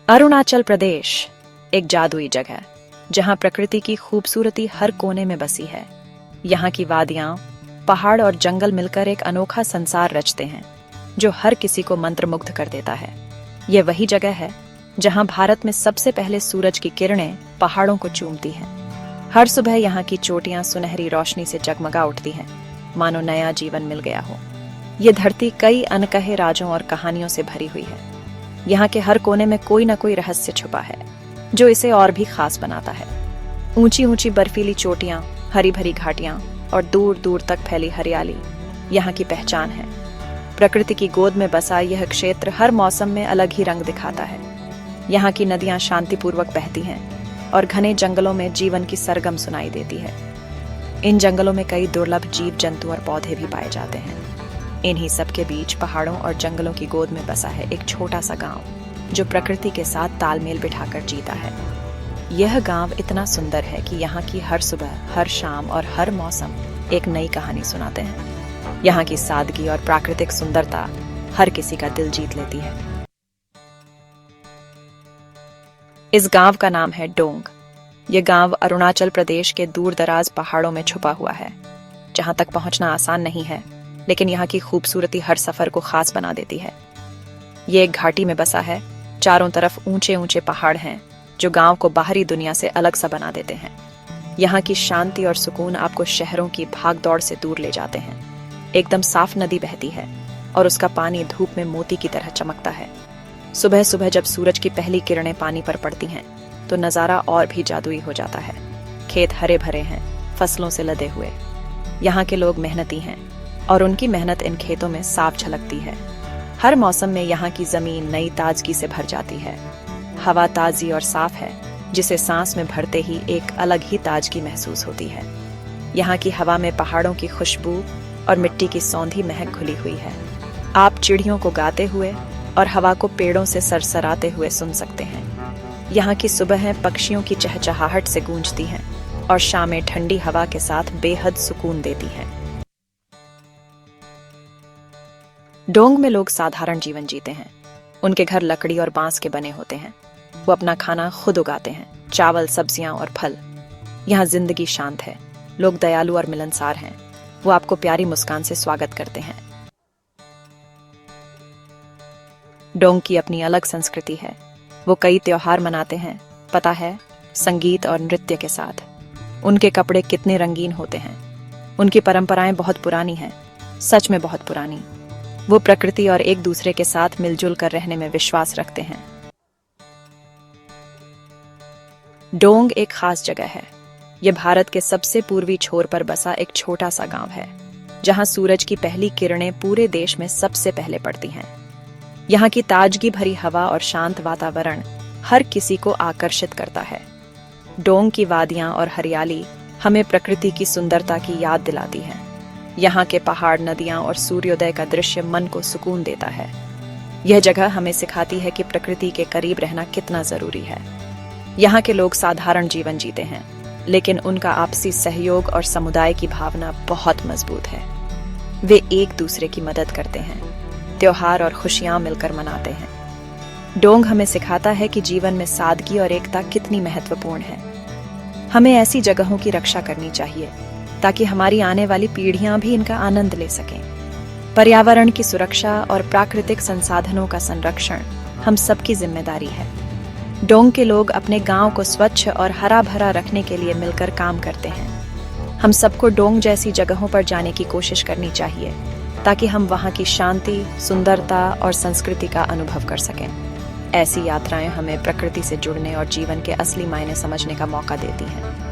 अरुणाचल प्रदेश एक जादुई जगह जहां प्रकृति की खूबसूरती हर कोने में बसी है। यहाँ की वादियां, पहाड़ और जंगल मिलकर एक अनोखा संसार रचते हैं जो हर किसी को मंत्रमुग्ध कर देता है। ये वही जगह है जहां भारत में सबसे पहले सूरज की किरणें पहाड़ों को चूमती हैं। हर सुबह यहाँ की चोटियां सुनहरी रोशनी से जगमगा उठती हैं, मानो नया जीवन मिल गया हो। ये धरती कई अनकहे राजों और कहानियों से भरी हुई है। यहाँ के हर कोने में कोई न कोई रहस्य छुपा है जो इसे और भी खास बनाता है। ऊंची ऊंची बर्फीली चोटियां, हरी भरी घाटियां और दूर दूर तक फैली हरियाली यहाँ की पहचान है। प्रकृति की गोद में बसा यह क्षेत्र हर मौसम में अलग ही रंग दिखाता है। यहाँ की नदियां शांतिपूर्वक बहती हैं और घने जंगलों में जीवन की सरगम सुनाई देती है। इन जंगलों में कई दुर्लभ जीव जंतु और पौधे भी पाए जाते हैं। इन्हीं सब के बीच पहाड़ों और जंगलों की गोद में बसा है एक छोटा सा गांव जो प्रकृति के साथ तालमेल बिठाकर जीता है। यह गांव इतना सुंदर है कि यहाँ की हर सुबह, हर शाम और हर मौसम एक नई कहानी सुनाते हैं। यहाँ की सादगी और प्राकृतिक सुंदरता हर किसी का दिल जीत लेती है। इस गांव का नाम है डोंग। यह गांव अरुणाचल प्रदेश के दूर दराज पहाड़ों में छुपा हुआ है, जहां तक पहुंचना आसान नहीं है, लेकिन यहाँ की खूबसूरती हर सफर को खास बना देती है। ये एक घाटी में बसा है। चारों तरफ ऊंचे ऊंचे पहाड़ हैं जो गांव को बाहरी दुनिया से अलग सा बना देते हैं। यहाँ की शांति और सुकून आपको शहरों की भागदौड़ से दूर ले जाते हैं। एकदम साफ नदी बहती है और उसका पानी धूप में मोती की तरह चमकता है। सुबह सुबह जब सूरज की पहली किरणें पानी पर पड़ती हैं तो नजारा और भी जादुई हो जाता है। खेत हरे भरे हैं, फसलों से लदे हुए। यहाँ के लोग मेहनती हैं और उनकी मेहनत इन खेतों में साफ झलकती है। हर मौसम में यहाँ की जमीन नई ताजगी से भर जाती है। हवा ताजी और साफ है, जिसे सांस में भरते ही एक अलग ही ताजगी महसूस होती है। यहाँ की हवा में पहाड़ों की खुशबू और मिट्टी की सौंधी महक घुली हुई है। आप चिड़ियों को गाते हुए और हवा को पेड़ों से सरसराते हुए सुन सकते हैं। यहाँ की सुबहें पक्षियों की चहचहाहट से गूंजती हैं और शामें ठंडी हवा के साथ बेहद सुकून देती हैं। डोंग में लोग साधारण जीवन जीते हैं। उनके घर लकड़ी और बांस के बने होते हैं। वो अपना खाना खुद उगाते हैं, चावल, सब्जियां और फल। यहाँ जिंदगी शांत है। लोग दयालु और मिलनसार हैं। वो आपको प्यारी मुस्कान से स्वागत करते हैं। डोंग की अपनी अलग संस्कृति है। वो कई त्योहार मनाते हैं, पता है, संगीत और नृत्य के साथ। उनके कपड़े कितने रंगीन होते हैं। उनकी परंपराएं बहुत पुरानी हैं, सच में बहुत पुरानी। वो प्रकृति और एक दूसरे के साथ मिलजुल कर रहने में विश्वास रखते हैं। डोंग एक खास जगह है। यह भारत के सबसे पूर्वी छोर पर बसा एक छोटा सा गांव है, जहां सूरज की पहली किरणें पूरे देश में सबसे पहले पड़ती हैं। यहाँ की ताजगी भरी हवा और शांत वातावरण हर किसी को आकर्षित करता है। डोंग की वादियां और हरियाली हमें प्रकृति की सुंदरता की याद दिलाती है। यहाँ के पहाड़, नदियां और सूर्योदय का दृश्य मन को सुकून देता है। यह जगह हमें सिखाती है कि प्रकृति के करीब रहना कितना जरूरी है। यहाँ के लोग साधारण जीवन जीते हैं, लेकिन उनका आपसी सहयोग और समुदाय की भावना बहुत मजबूत है। वे एक दूसरे की मदद करते हैं, त्योहार और खुशियां मिलकर मनाते हैं। डोंग हमें सिखाता है कि जीवन में सादगी और एकता कितनी महत्वपूर्ण है। हमें ऐसी जगहों की रक्षा करनी चाहिए ताकि हमारी आने वाली पीढ़ियां भी इनका आनंद ले सकें। पर्यावरण की सुरक्षा और प्राकृतिक संसाधनों का संरक्षण हम सबकी जिम्मेदारी है। डोंग के लोग अपने गांव को स्वच्छ और हरा भरा रखने के लिए मिलकर काम करते हैं। हम सबको डोंग जैसी जगहों पर जाने की कोशिश करनी चाहिए ताकि हम वहां की शांति, सुंदरता और संस्कृति का अनुभव कर सकें। ऐसी यात्राएं हमें प्रकृति से जुड़ने और जीवन के असली मायने समझने का मौका देती हैं।